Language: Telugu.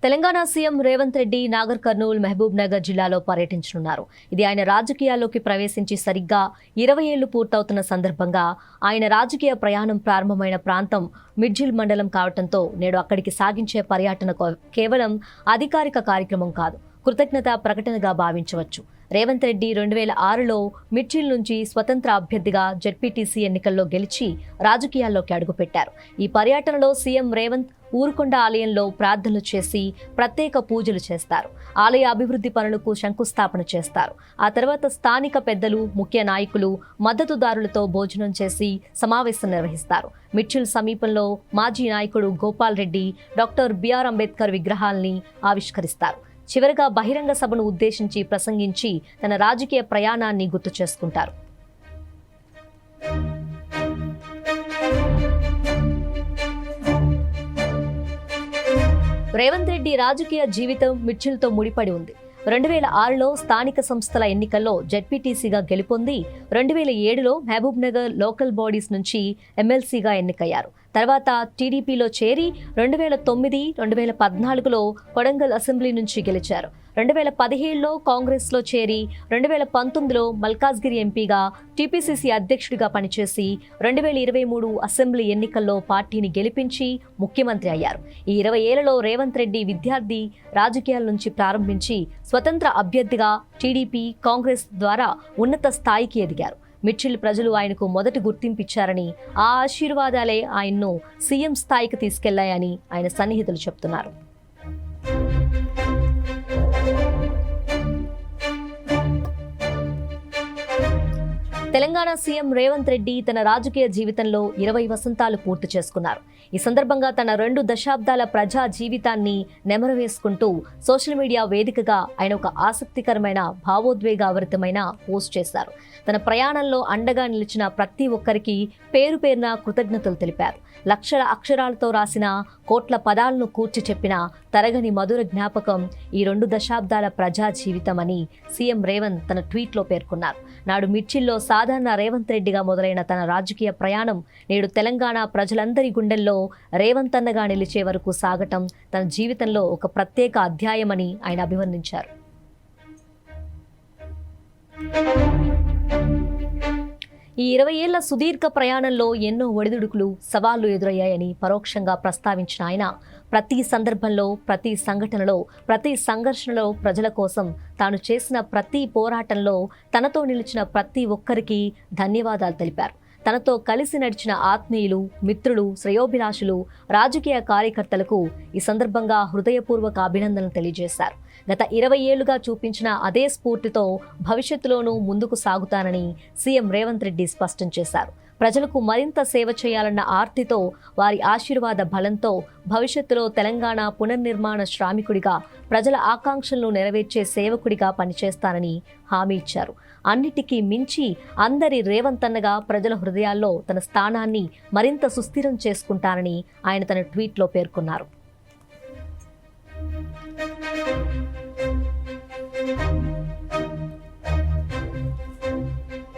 తెలంగాణ సీఎం రేవంత్ రెడ్డి నాగర్ కర్నూల్ మహబూబ్ నగర్ జిల్లాలో పర్యటించనున్నారు. ఇది ఆయన రాజకీయాల్లోకి ప్రవేశించి సరిగ్గా 20 ఏళ్లు పూర్తవుతున్న సందర్భంగా ఆయన రాజకీయ ప్రయాణం ప్రారంభమైన ప్రాంతం మిడ్జిల్ మండలం కావడంతో నేడు అక్కడికి సాగించే పర్యటన కేవలం అధికారిక కార్యక్రమం కాదు, కృతజ్ఞత ప్రకటనగా భావించవచ్చు. రేవంత్ రెడ్డి 2006లో మిడ్జిల్ నుంచి స్వతంత్ర అభ్యర్థిగా జెడ్పీటీసీ ఎన్నికల్లో గెలిచి రాజకీయాల్లోకి అడుగుపెట్టారు. ఈ పర్యటనలో సీఎం రేవంత్ ఊరుకొండ ఆలయంలో ప్రార్థనలు చేసి ప్రత్యేక పూజలు చేస్తారు. ఆలయ అభివృద్ధి పనులకు శంకుస్థాపన చేస్తారు. ఆ తర్వాత స్థానిక పెద్దలు, ముఖ్య నాయకులు, మద్దతుదారులతో భోజనం చేసి సమావేశం నిర్వహిస్తారు. మిడ్జిల్ సమీపంలో మాజీ నాయకుడు గోపాల్ రెడ్డి, డాక్టర్ బిఆర్ అంబేద్కర్ విగ్రహాల్ని ఆవిష్కరిస్తారు. చివరగా బహిరంగ సభను ఉద్దేశించి ప్రసంగించి తన రాజకీయ ప్రయాణాన్ని గుర్తు చేసుకుంటారు. రేవంత్ రెడ్డి రాజకీయ జీవితం మిడ్జిల్తో ముడిపడి ఉంది. 2006లో స్థానిక సంస్థల ఎన్నికల్లో జెడ్పీటీసీగా గెలుపొంది 2007లో మహబూబ్ నగర్ లోకల్ బాడీస్ నుంచి ఎమ్మెల్సీగా ఎన్నికయ్యారు. తర్వాత టీడీపీలో చేరి 2009, 2014లో కొడంగల్ అసెంబ్లీ నుంచి గెలిచారు. 2017లో కాంగ్రెస్లో చేరి 2019లో మల్కాజ్గిరి ఎంపీగా, టీపీసీసీ అధ్యక్షుడిగా పనిచేసి 2023 అసెంబ్లీ ఎన్నికల్లో పార్టీని గెలిపించి ముఖ్యమంత్రి అయ్యారు. ఈ 20 ఏళ్లలో రేవంత్ రెడ్డి విద్యార్థి రాజకీయాల నుంచి ప్రారంభించి స్వతంత్ర అభ్యర్థిగా టీడీపీ, కాంగ్రెస్ ద్వారా ఉన్నత స్థాయికి ఎదిగారు. మిడ్జిల్ ప్రజలు ఆయనకు మొదటి గుర్తింపిచ్చారని, ఆ ఆశీర్వాదాలే ఆయన్ను సీఎం స్థాయికి తీసుకెళ్లాయని ఆయన సన్నిహితులు చెప్తున్నారు. తెలంగాణ సీఎం రేవంత్ రెడ్డి తన రాజకీయ జీవితంలో 20 వసంతాలు పూర్తి చేసుకున్నారు. ఈ సందర్భంగా తన 2 దశాబ్దాల ప్రజా జీవితాన్ని నెమరవేసుకుంటూ సోషల్ మీడియా వేదికగా ఆయన ఒక ఆసక్తికరమైన, భావోద్వేగభరితమైన పోస్ట్ చేశారు. తన ప్రయాణంలో అండగా నిలిచిన ప్రతి ఒక్కరికి పేరు పేరున కృతజ్ఞతలు తెలిపారు. లక్షల అక్షరాలతో రాసిన, కోట్ల పదాలను కూర్చి చెప్పిన తరగని మధుర జ్ఞాపకం ఈ 2 దశాబ్దాల ప్రజా జీవితం అని సీఎం రేవంత్ తన ట్వీట్లో పేర్కొన్నారు. నాడు మిడ్జిల్లో సాధారణ రేవంత్ రెడ్డిగా మొదలైన తన రాజకీయ ప్రయాణం నేడు తెలంగాణ ప్రజలందరి గుండెల్లో రేవంత్ అన్నగా నిలిచే వరకు సాగటం తన జీవితంలో ఒక ప్రత్యేక అధ్యాయమని ఆయన అభివర్ణించారు. ఈ 20 ఏళ్ల సుదీర్ఘ ప్రయాణంలో ఎన్నో ఒడిదుడుకులు, సవాళ్లు ఎదురయ్యాయని పరోక్షంగా ప్రస్తావించిన ఆయన ప్రతి సందర్భంలో, ప్రతి సంఘటనలో, ప్రతి సంఘర్షణలో ప్రజల కోసం తాను చేసిన ప్రతి పోరాటంలో తనతో నిలిచిన ప్రతి ఒక్కరికి ధన్యవాదాలు తెలిపారు. తనతో కలిసి నడిచిన ఆత్మీయులు, మిత్రులు, శ్రేయోభిలాషులు, రాజకీయ కార్యకర్తలకు ఈ సందర్భంగా హృదయపూర్వక అభినందనలు తెలియజేశారు. గత 20 ఏళ్లుగా చూపించిన అదే స్ఫూర్తితో భవిష్యత్తులోనూ ముందుకు సాగుతానని సీఎం రేవంత్ రెడ్డి స్పష్టం చేశారు. ప్రజలకు మరింత సేవ చేయాలన్న ఆర్తితో, వారి ఆశీర్వాద బలంతో భవిష్యత్తులో తెలంగాణ పునర్నిర్మాణ శ్రామికుడిగా, ప్రజల ఆకాంక్షలను నెరవేర్చే సేవకుడిగా పనిచేస్తానని హామీ ఇచ్చారు. అన్నిటికీ మించి అందరి రేవంత్ అన్నగా ప్రజల హృదయాల్లో తన స్థానాన్ని మరింత సుస్థిరం చేసుకుంటానని ఆయన తన ట్వీట్లో పేర్కొన్నారు.